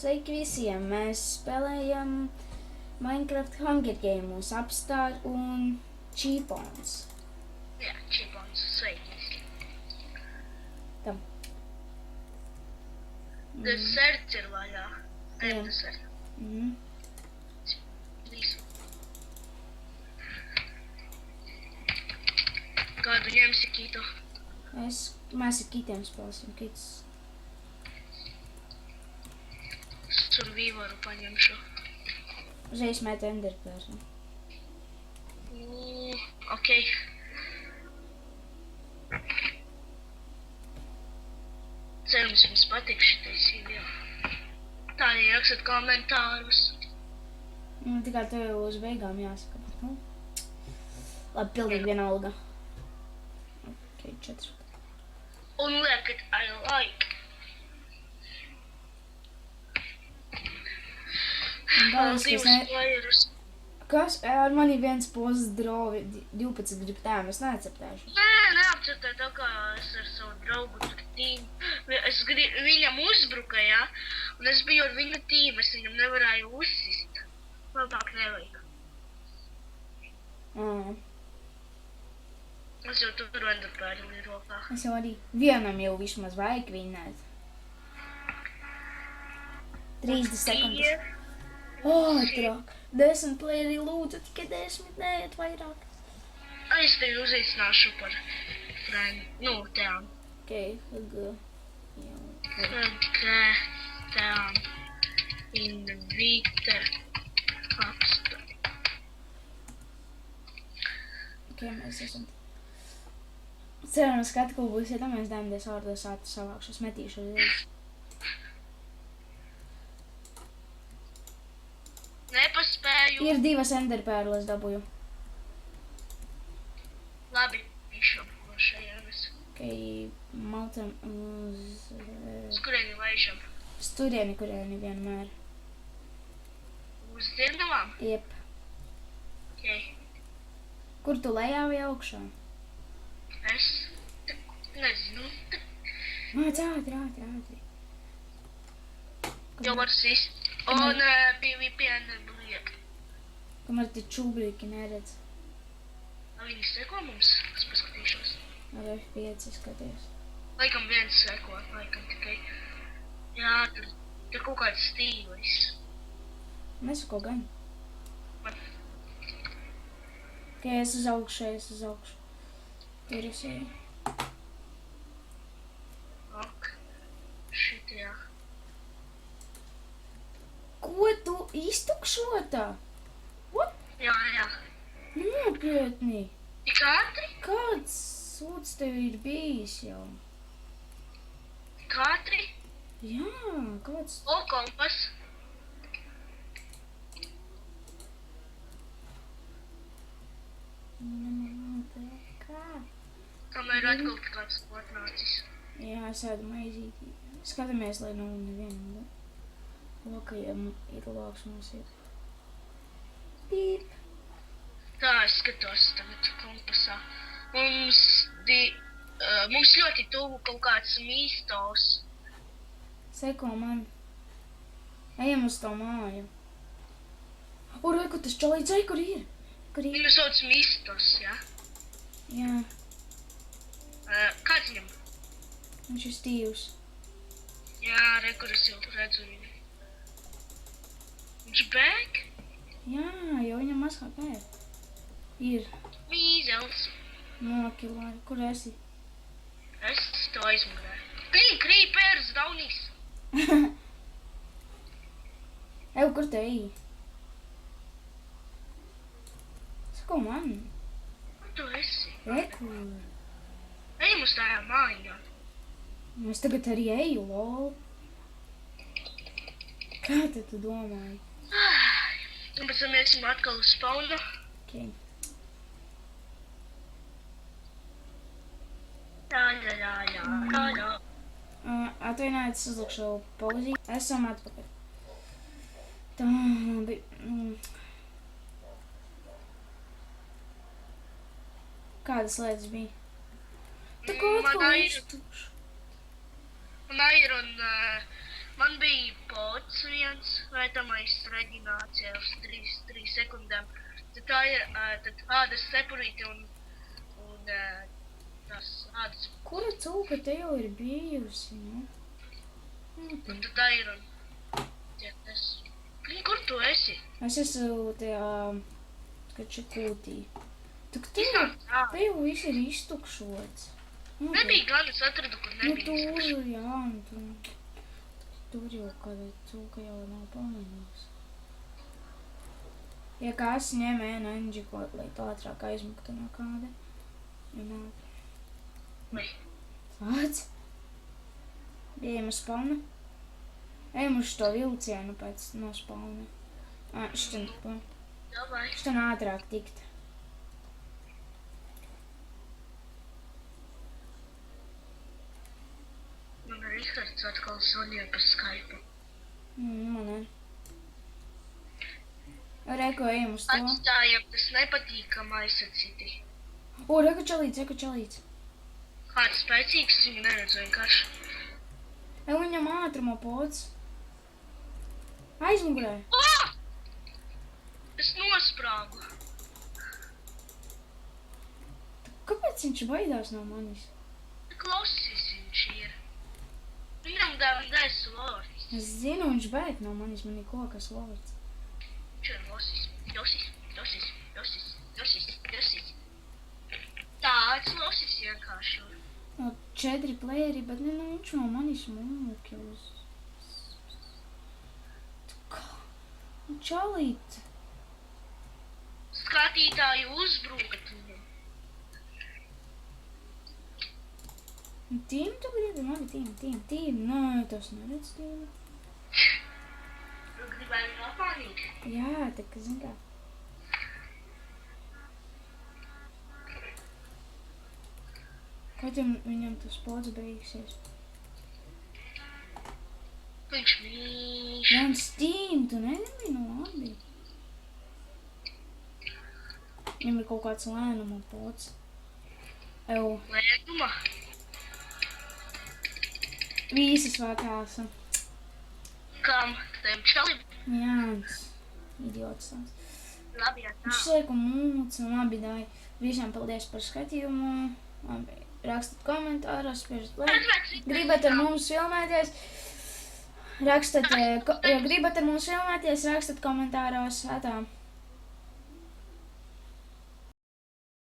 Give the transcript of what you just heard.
Sveiki visiem! Mēs spēlējam Minecraft Hunger Games, Upstart un Cheapons. Jā, Cheapons, sveiki visiem. Tam. Deserts ir vaļā. Jā. Deserts. Visu. Kādu ņemsi kitu? Mēs ar kitiem spēlēsim. Kits. Survivoru paņemšu. Uzreiz met enderpēru. Ok. Cerams, jums patīk šitais video. Tā arī rakstat komentārus. Tikai tev uz beigām jāsaka. Labi, pilnīgi vienalga. Ok, 4. Un liekat, I like. Kas? Ar mani viens pozas drovi 12 grib tēm, es neakceptēšu. Nē, neakceptēju tā kā es ar savu draugu tīmu. Viņam uzbruka, jā, un es biju ar viņu tīmu, es viņam nevarēju uzsist. Labāk nevajag. Es jau tur enderpēri rokā. Es jau arī vienam jau vismaz vajag vinnēt. 30 sekundes. Ātrāk! 10 playeri lūdzu, tikai 10, neiet vairāk. Es tevi uzaicināšu par tēm. Ok, Tēm. Invite. Upstart. Ok, mēs esam. Cerams, ka atkal būs, ja tam mēs dēmdies vārdos ātri savākšu, es metīšu uzreiz. Nepaspēju. Ir 2 enderpērles dabūju. Labi, višam šajānes. Ok, maltam uz... Uz kurieni laižam? Uz turieni, kurieni vienmēr. Uz dzirdamām? Jep. Ok. Kur tu lejā vai augšā? Es nezinu. Māc ātri. Jau var sist. Un PvP nebliek. Kamēr te čūbrīki neredz. Viņi seko mums? Es paskatīšos. Ar F5 skaties. Laikam viens seko, laikam tikai. Jā, tur kaut kāds stīlis. Nesako gan. Ok, es uz augšu. Tur es eju. Ok. Šitajā. Ko tu iztukšotā? What? Jā. Nopietni. Tik ātri? Kāds sūds tev ir bijis jau? Tik ātri? Jā, kāds... O, kompas. Kā? Kamēr atkal kāds atnācis. Jā, es ēdu maizīti. Skatāmies, lai nav nevienam lokajam ir loks mums ir. Pīp. Tā, es skatos tagad kompasā. Mums ļoti tuvu kaut kāds mīstos. Seko man. Ejam uz to māju. O, reku, tas čalīdzēja, kur ir? Viņu sauc mīstos, jā? Jā, Kāds viņam? viņš ir stīvs. Jā, rekur es jau redzu viņu. Viņš bēg? Jā, jau viņam mazāk nē. Ir. Mīzels. Nokilāri. Kur esi? Es to aizmugurēju. Krīpers, daunīs. Ew, kur te ej? Sako man. Kur tu esi? Rekur. Ejam uz tajā mājā. Es tagad arī eju, lol. Kā te tu domāji? Un pēc tam iesim atkal uz spawnu. Ok. Jā. Atvainojiet, es uzlikšu pauzi. Esam atpakaļ. Tā bija... Kādas lietas bija? Tā kā atkal iztukšu. Un Iron Man bija pods viens, vētamais reģinācija uz 3 sekundēm. Tad tā ir tad ādas cepurīte un tas ādas. Kura cūka te jau ir bijusi, nu? Nu, Un tad tā ir un tas. Kur tu esi? es esmu tajā, kaču kūtī. Tik te Jā. jau viss ir iztukšots. Nu, Nebija gan, es atradu, kur Nu, nebija. tur, jā, un tur jau kāda cūka jau nav pamanījusi. Ja kāds ņem enerģi, lai tu ātrāk aizmuktu no kāda, ja nav Vai. tāds. Ejam uz spawnu. Ejam uz to vilcienu pēc no spawna. Šķiet, Davai. šķiet ātrāk tikt. Man Rihards atkal zvanīja pa Skype. Man ne. Reko, ejam uz to. Atstājam, tas nepatīkamais atsiti. O, reko čalīts. Kāds spēcīgs viņu neredzu vienkārši. Ej, viņam ātruma pods. Aizmugurē. Es nosprāgu. Kāpēc viņš baidās no manis? Klausies viņš ir. Viņam dēs lords. Es zinu, viņš bēg no manis, man ir kokas lords. Viņš ir losis. Tāds losis vienkārši. No 4 playeri, bet ne, nu, viņš no manis mūki uz... Čalīt. Skatītāji uzbrukat viņam. Tīm tu gribi? Mani tīm. Nē, tas neredz tīm. Tu gribēji nopānīt? Jā, tā kā zin kā. Kad viņam tas pods beigsies? Viņš mīš. Jans tīm, tu nezini, nu labi. Viņam ir kaut kāds lēnuma pods. Ew, Lēnuma. vīsas vētās. Kam? Tiem čalim? Jānis, idiots tās. Labi, jā Viņš tā. sēku mūc un labi, dai. Visiem paldies par skatījumu. Labi, rakstat komentāros, spiežat laiku. Gribat ar mums filmēties? Ja gribat ar mums filmēties, rakstat komentāros. Tā.